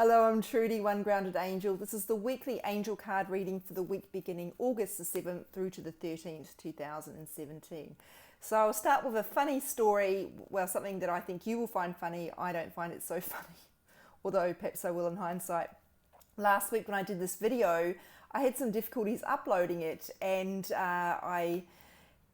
Hello, I'm Trudy, One Grounded Angel. This is the weekly angel card reading for the week beginning August the 7th through to the 13th, 2017. So I'll start with a funny story, well, something that I think you will find funny. I don't find it so funny, although perhaps I will in hindsight. Last week when I did this video, I had some difficulties uploading it, and I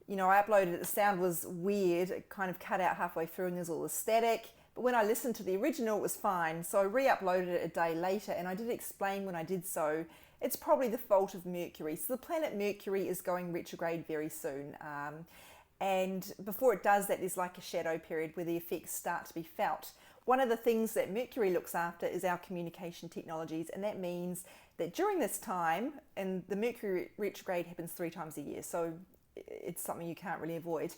uploaded it, the sound was weird, it kind of cut out halfway through and there's all the static. But when I listened to the original, it was fine. So I re-uploaded it a day later, and I did explain when I did so, it's probably the fault of Mercury. So the planet Mercury is going retrograde very soon. And before it does that, there's like a shadow period where the effects start to be felt. One of the things that Mercury looks after is our communication technologies, and that means that during this time, and the Mercury retrograde happens 3 times a year, so it's something you can't really avoid,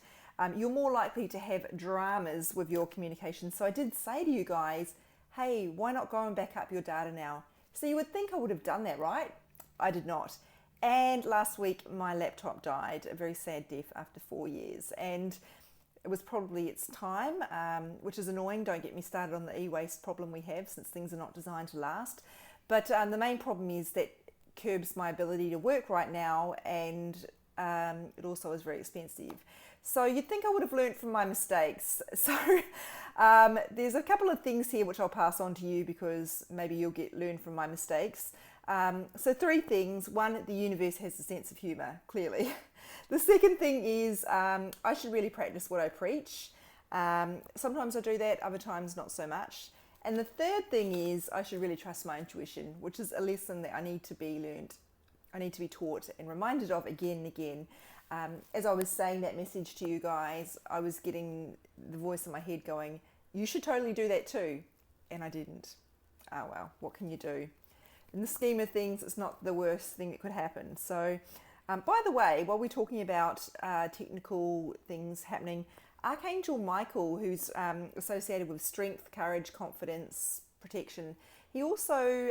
you're more likely to have dramas with your communication. So I did say to you guys, hey, why not go and back up your data now? So you would think I would have done that, right? I did not. And last week my laptop died, a very sad death after 4 years. And it was probably its time, which is annoying. Don't get me started on the e-waste problem we have, since things are not designed to last. But the main problem is that it curbs my ability to work right now, and it also is very expensive. So you'd think I would have learned from my mistakes. So there's a couple of things here which I'll pass on to you, because maybe you'll learn from my mistakes. So 3 things. 1, the universe has a sense of humour, clearly. The second thing is I should really practice what I preach. Sometimes I do that, other times not so much. And the third thing is I should really trust my intuition, which is a lesson that I need to be learnt. I need to be taught and reminded of again and again. As I was saying that message to you guys, I was getting the voice in my head going, you should totally do that too. And I didn't. Oh well, what can you do? In the scheme of things, it's not the worst thing that could happen. So, by the way, while we're talking about technical things happening, Archangel Michael, who's associated with strength, courage, confidence, protection, he also,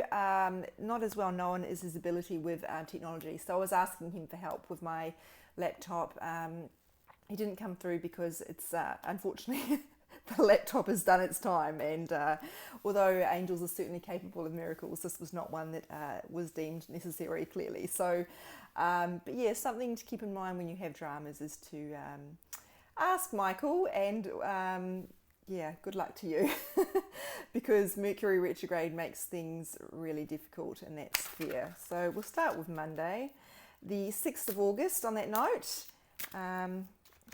not as well known, is his ability with technology. So I was asking him for help with my laptop. He didn't come through because it's, unfortunately, the laptop has done its time. And although angels are certainly capable of miracles, this was not one that was deemed necessary, clearly. So, but yeah, something to keep in mind when you have dramas is to ask Michael, and yeah, good luck to you, because Mercury retrograde makes things really difficult in that sphere. So we'll start with Monday, the 6th of August on that note, and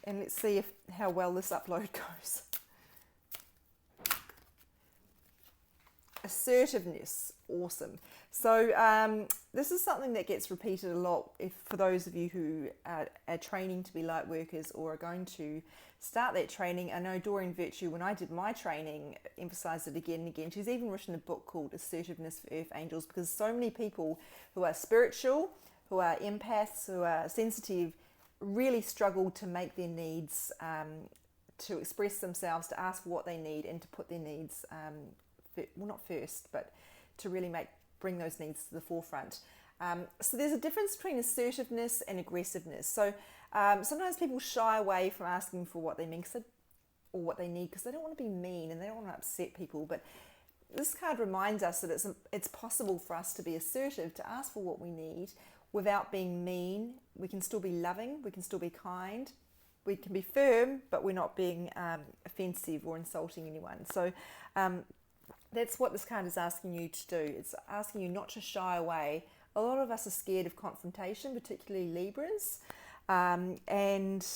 let's see how well this upload goes. Assertiveness, awesome. So this is something that gets repeated a lot for those of you who are training to be light workers or are going to start that training. I know Doreen Virtue, when I did my training, emphasized it again and again. She's even written a book called Assertiveness for Earth Angels, because so many people who are spiritual, who are empaths, who are sensitive, really struggle to make their needs, to express themselves, to ask what they need, and to put their needs, well, not first, but to really bring those needs to the forefront. So there's a difference between assertiveness and aggressiveness. So sometimes people shy away from asking for what they mean or what they need, because they don't want to be mean and they don't want to upset people. But this card reminds us that it's possible for us to be assertive, to ask for what we need without being mean. We can still be loving, we can still be kind, we can be firm, but we're not being offensive or insulting anyone. So that's what this card is asking you to do. It's asking you not to shy away. A lot of us are scared of confrontation, particularly Libras, and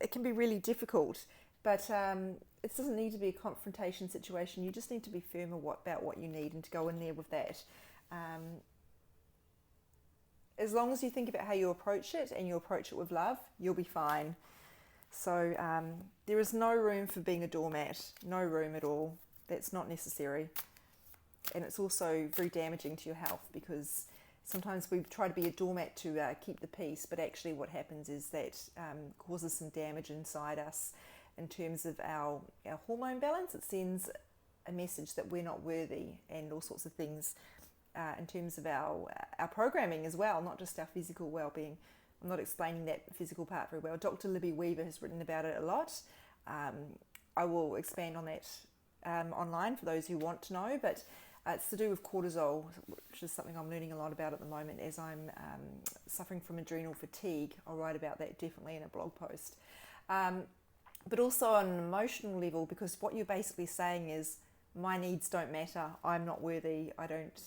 it can be really difficult. But it doesn't need to be a confrontation situation. You just need to be firm about what you need and to go in there with that. As long as you think about how you approach it and you approach it with love, you'll be fine. So there is no room for being a doormat, no room at all. That's not necessary. And it's also very damaging to your health, because sometimes we try to be a doormat to keep the peace, but actually what happens is that causes some damage inside us in terms of our hormone balance. It sends a message that we're not worthy, and all sorts of things in terms of our programming as well, not just our physical well-being. I'm not explaining that physical part very well. Dr. Libby Weaver has written about it a lot. I will expand on that online for those who want to know, but It's to do with cortisol, which is something I'm learning a lot about at the moment as I'm suffering from adrenal fatigue. I'll write about that definitely in a blog post. But also on an emotional level, because what you're basically saying is, my needs don't matter, I'm not worthy, I don't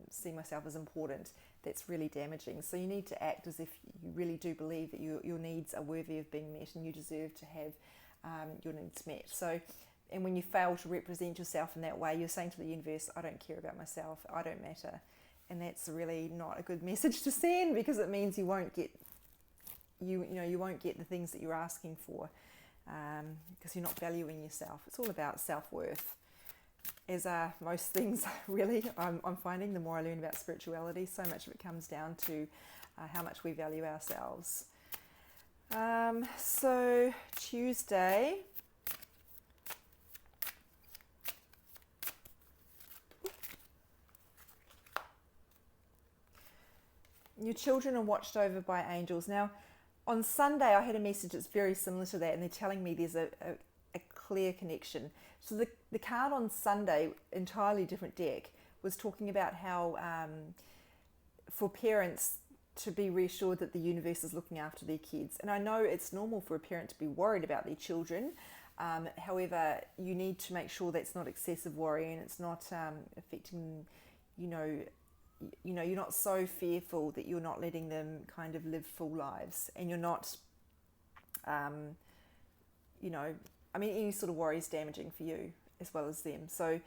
see myself as important. That's really damaging. So you need to act as if you really do believe that your needs are worthy of being met and you deserve to have your needs met. So, and when you fail to represent yourself in that way, you're saying to the universe, I don't care about myself, I don't matter. And that's really not a good message to send, because it means you won't get you won't get the things that you're asking for, because you're not valuing yourself. It's all about self-worth, as are most things, really. I'm finding the more I learn about spirituality, so much of it comes down to how much we value ourselves. So Tuesday, your children are watched over by angels. Now, on Sunday, I had a message that's very similar to that, and they're telling me there's a clear connection. So the card on Sunday, entirely different deck, was talking about how for parents to be reassured that the universe is looking after their kids. And I know it's normal for a parent to be worried about their children. However, you need to make sure that's not excessive worry, and it's not affecting, you're not so fearful that you're not letting them kind of live full lives, and you're not, any sort of worry is damaging for you as well as them. So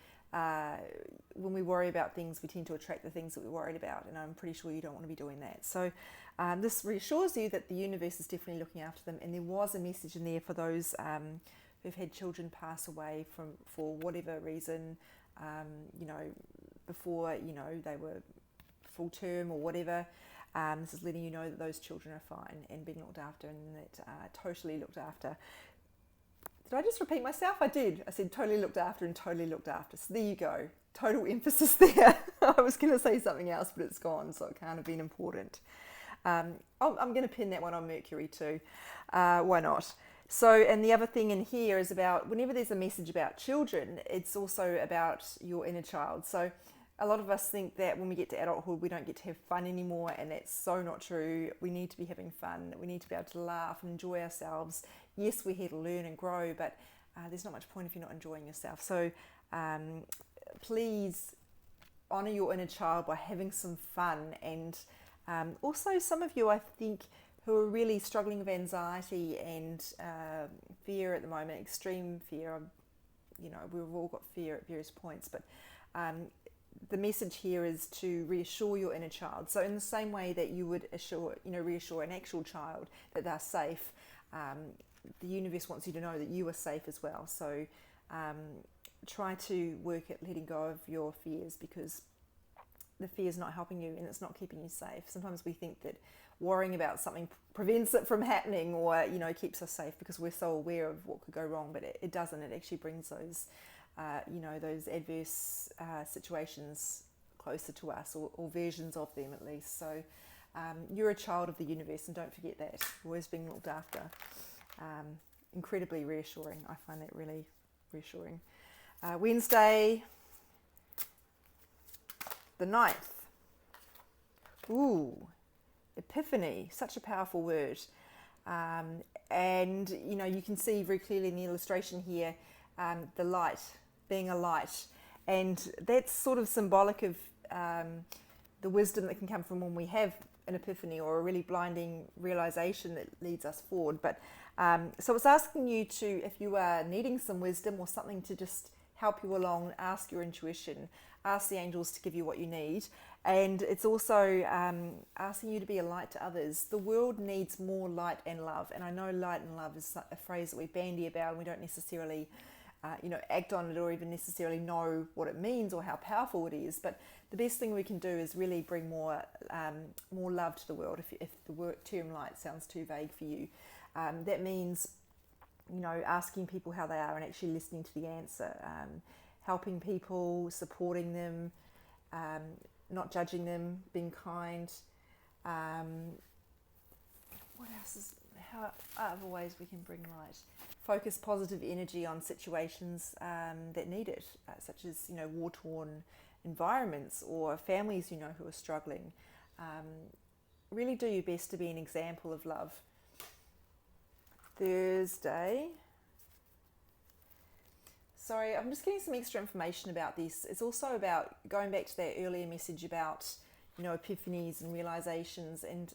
when we worry about things, we tend to attract the things that we're worried about, and I'm pretty sure you don't want to be doing that. So this reassures you that the universe is definitely looking after them, and there was a message in there for those who've had children pass away for whatever reason, before they were full term or whatever. This is letting you know that those children are fine and being looked after, and that totally looked after. Did I just repeat myself? I did. I said totally looked after and totally looked after. So there you go. Total emphasis there. I was going to say something else, but it's gone, so it can't have been important. I'm going to pin that one on Mercury too. Why not? So, and the other thing in here is about whenever there's a message about children, it's also about your inner child. So a lot of us think that when we get to adulthood, we don't get to have fun anymore, and that's so not true. We need to be having fun. We need to be able to laugh and enjoy ourselves. Yes, we're here to learn and grow, but there's not much point if you're not enjoying yourself. So please honour your inner child by having some fun. And also some of you, I think, who are really struggling with anxiety and fear at the moment, extreme fear. We've all got fear at various points, but the message here is to reassure your inner child. So in the same way that you would reassure an actual child that they're safe, the universe wants you to know that you are safe as well. So try to work at letting go of your fears, because the fear is not helping you and it's not keeping you safe. Sometimes we think that worrying about something prevents it from happening, or keeps us safe because we're so aware of what could go wrong, but it doesn't. It actually brings those those adverse situations closer to us, or versions of them at least. So you're a child of the universe, and don't forget that. You're always being looked after. Incredibly reassuring. I find that really reassuring. Wednesday, the 9th. Ooh, Epiphany, such a powerful word. And you can see very clearly in the illustration here, the light, being a light. And that's sort of symbolic of the wisdom that can come from when we have an epiphany or a really blinding realization that leads us forward. But so it's asking you to, if you are needing some wisdom or something to just help you along, ask your intuition, ask the angels to give you what you need. And it's also asking you to be a light to others. The world needs more light and love. And I know light and love is a phrase that we bandy about, and we don't necessarily act on it or even necessarily know what it means or how powerful it is. But the best thing we can do is really bring more love to the world. If the term light sounds too vague for you, that means asking people how they are and actually listening to the answer, helping people, supporting them, not judging them, being kind. What else is how other ways we can bring light? Focus positive energy on situations that need it, such as war-torn environments or families you know who are struggling. Really do your best to be an example of love. Thursday. Sorry, I'm just getting some extra information about this. It's also about going back to that earlier message about, epiphanies and realizations, and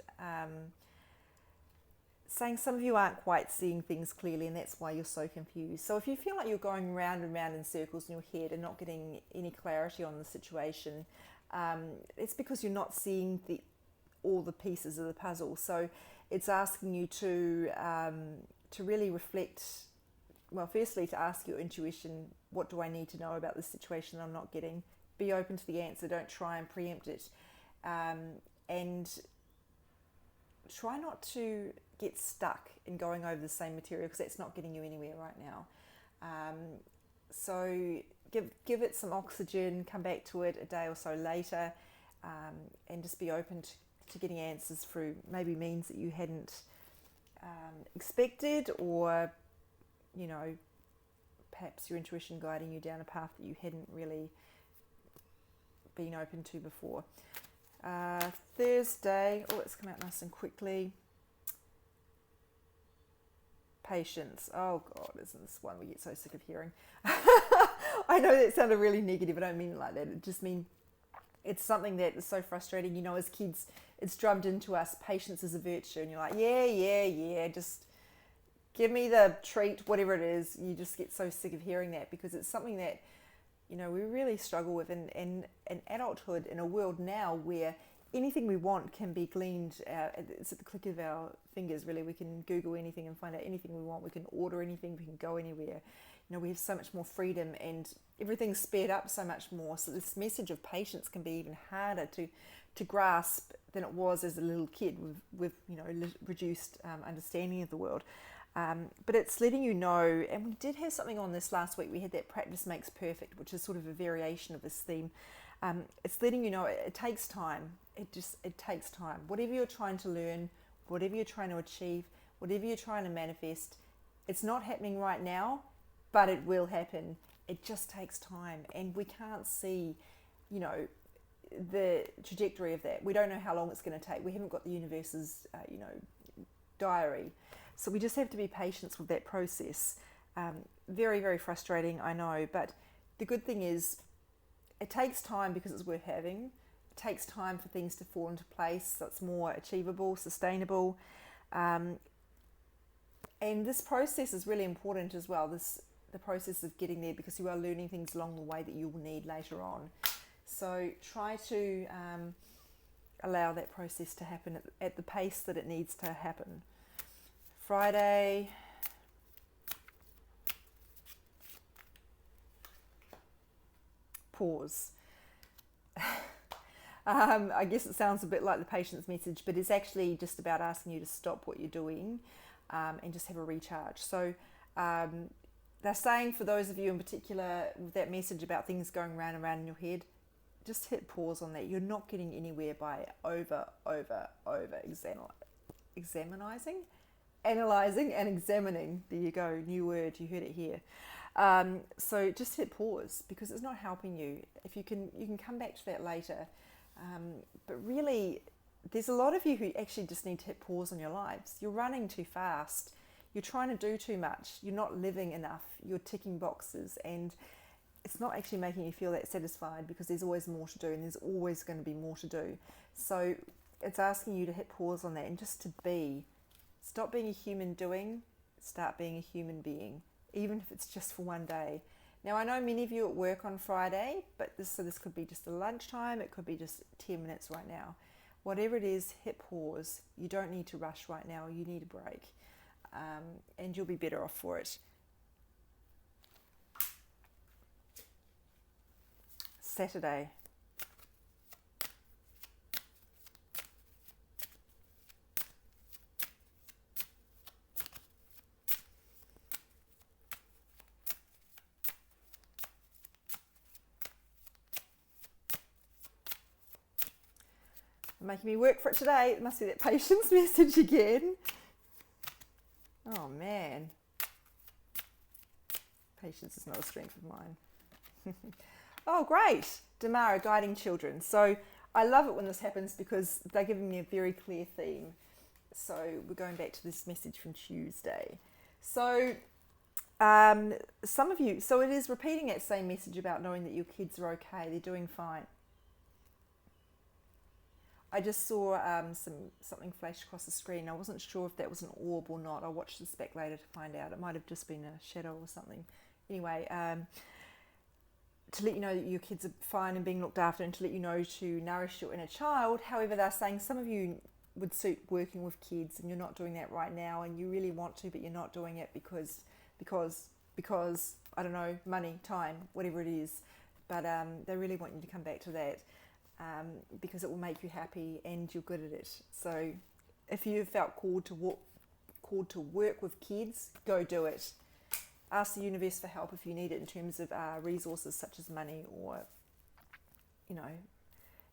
saying some of you aren't quite seeing things clearly, and that's why you're so confused. So if you feel like you're going round and round in circles in your head and not getting any clarity on the situation, it's because you're not seeing all the pieces of the puzzle. So it's asking you to really reflect. Well, firstly, to ask your intuition, what do I need to know about this situation I'm not getting? Be open to the answer, don't try and preempt it. And try not to get stuck in going over the same material, because that's not getting you anywhere right now. So give it some oxygen, come back to it a day or so later, and just be open to getting answers through maybe means that you hadn't expected, or perhaps your intuition guiding you down a path that you hadn't really been open to before. Thursday, let's come out nice and quickly. Patience. Oh God, isn't this one we get so sick of hearing? I know that sounded really negative. I don't mean it like that. It just means it's something that is so frustrating. As kids, it's drummed into us. Patience is a virtue, and you're like, yeah, just give me the treat, whatever it is. You just get so sick of hearing that, because it's something that, we really struggle with in adulthood, in a world now where anything we want can be gleaned. It's at the click of our fingers, really. We can Google anything and find out anything we want. We can order anything. We can go anywhere. We have so much more freedom, and everything's sped up so much more. So this message of patience can be even harder to grasp than it was as a little kid with reduced understanding of the world. But it's letting you know, and we did have something on this last week. We had that practice makes perfect, which is sort of a variation of this theme. It's letting you know it takes time. It takes time. Whatever you're trying to learn, whatever you're trying to achieve, whatever you're trying to manifest, it's not happening right now, but it will happen. It just takes time, and we can't see, the trajectory of that. We don't know how long it's going to take. We haven't got the universe's, diary. So we just have to be patient with that process. Very, very frustrating, I know, but the good thing is it takes time because it's worth having. It takes time for things to fall into place so it's more achievable, sustainable. And this process is really important as well, the process of getting there, because you are learning things along the way that you will need later on. So try to allow that process to happen at the pace that it needs to happen. Friday, pause. I guess it sounds a bit like the patience message, but it's actually just about asking you to stop what you're doing and just have a recharge. So they're saying, for those of you in particular with that message about things going round and round in your head, just hit pause on that. You're not getting anywhere by over analysing and examining. There you go, new word, you heard it here. So just hit pause, because it's not helping you. If you can come back to that later. But really, there's a lot of you who actually just need to hit pause on your lives. You're running too fast. You're trying to do too much. You're not living enough. You're ticking boxes, and it's not actually making you feel that satisfied, because there's always more to do, and there's always going to be more to do. So it's asking you to hit pause on that and just to be. Stop being a human doing, start being a human being, even if it's just for one day. Now, I know many of you at work on Friday, but this could be just a lunchtime, it could be just 10 minutes right now. Whatever it is, hit pause. You don't need to rush right now, you need a break, and you'll be better off for it. Saturday. Making me work for it today. It must be that patience message again. Oh man. Patience is not a strength of mine. Oh great. Damara, guiding children. So I love it when this happens because they're giving me a very clear theme. So we're going back to this message from Tuesday. So some of you, so it is repeating that same message about knowing that your kids are okay, they're doing fine. I just saw something flash across the screen. I wasn't sure if that was an orb or not. I'll watch this back later to find out. It might have just been a shadow or something. Anyway, to let you know that your kids are fine and being looked after, and to let you know to nourish your inner child. However, they're saying some of you would suit working with kids and you're not doing that right now, and you really want to, but you're not doing it because I don't know, money, time, whatever it is. But they really want you to come back to that because it will make you happy and you're good at it. So if you felt called to work with kids, go do it. Ask the universe for help if you need it in terms of resources such as money, or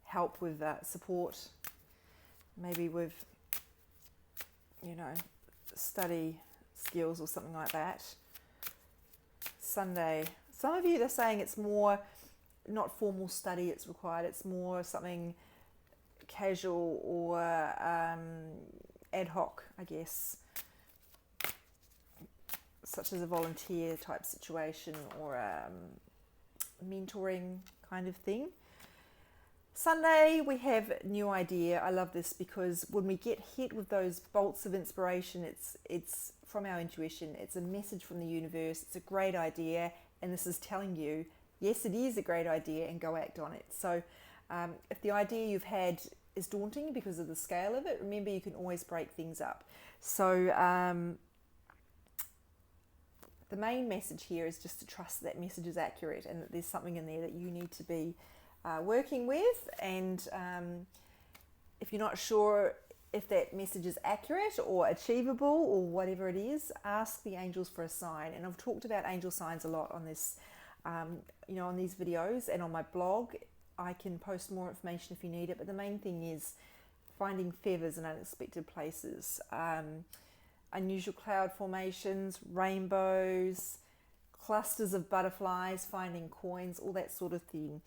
help with support, maybe with study skills or something like that. Sunday, some of you, they're saying it's more not formal study it's required, it's more something casual or ad hoc, I guess, such as a volunteer type situation or mentoring kind of thing. Sunday, we have new idea. I love this because when we get hit with those bolts of inspiration, it's from our intuition. It's a message from the universe. It's a great idea, and this is telling you, yes, it is a great idea, and go act on it. So if the idea you've had is daunting because of the scale of it, remember you can always break things up. So the main message here is just to trust that message is accurate and that there's something in there that you need to be working with. And if you're not sure if that message is accurate or achievable or whatever it is, ask the angels for a sign. And I've talked about angel signs a lot on this, on these videos and on my blog. I can post more information if you need it, but the main thing is finding feathers in unexpected places, unusual cloud formations, rainbows, clusters of butterflies, finding coins, all that sort of thing.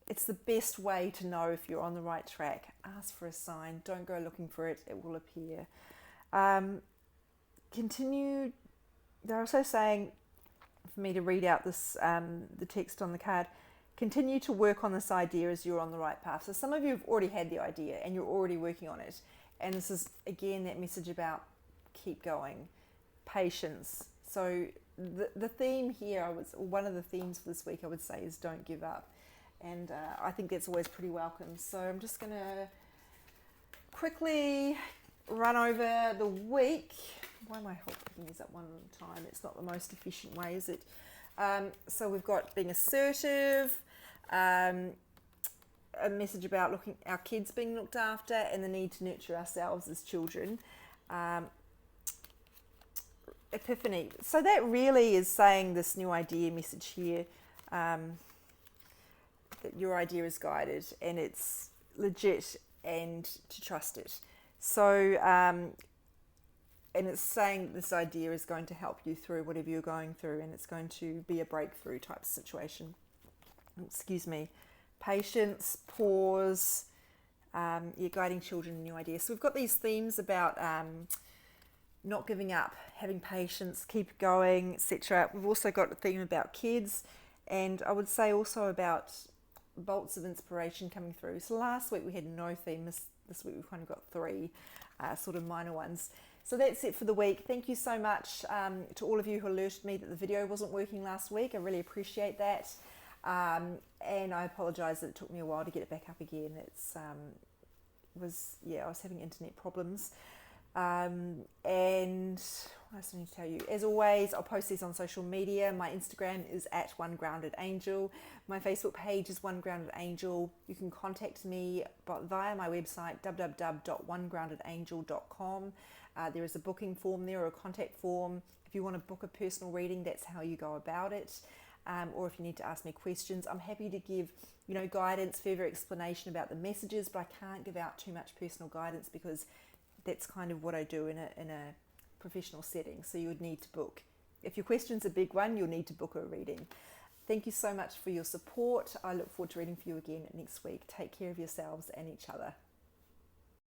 It's the best way to know if you're on the right track. Ask for a sign. Don't go looking for it. It will appear. Continue. They're also saying for me to read out this, the text on the card. Continue to work on this idea as you're on the right path. So some of you have already had the idea and you're already working on it. And this is, again, that message about keep going, patience. So the theme here, one of the themes for this week, I would say, is don't give up. And I think that's always pretty welcome. So I'm just going to quickly run over the week. Why am I picking these up one at a time? It's not the most efficient way, is it? So we've got being assertive, a message about our kids being looked after, and the need to nurture ourselves as children. Epiphany. So that really is saying this new idea message here, that your idea is guided and it's legit and to trust it. So, and it's saying this idea is going to help you through whatever you're going through, and it's going to be a breakthrough type of situation. Excuse me. Patience, pause, you're guiding children, new ideas. So we've got these themes about not giving up, having patience, keep going, etc. We've also got a theme about kids, and I would say also about bolts of inspiration coming through. So last week we had no theme. This week we've kind of got three sort of minor ones. So that's it for the week. Thank you so much to all of you who alerted me that the video wasn't working last week. I really appreciate that. And I apologise that it took me a while to get it back up again. I was having internet problems. And what else do I need to tell you? As always, I'll post these on social media. My Instagram is @OneGroundedAngel. My Facebook page is One Grounded Angel. You can contact me via my website, www.onegroundedangel.com. There is a booking form there, or a contact form. If you want to book a personal reading, that's how you go about it. Or if you need to ask me questions, I'm happy to give guidance, further explanation about the messages, but I can't give out too much personal guidance because that's kind of what I do in a professional setting. So you would need to book. If your question's a big one, you'll need to book a reading. Thank you so much for your support. I look forward to reading for you again next week. Take care of yourselves and each other.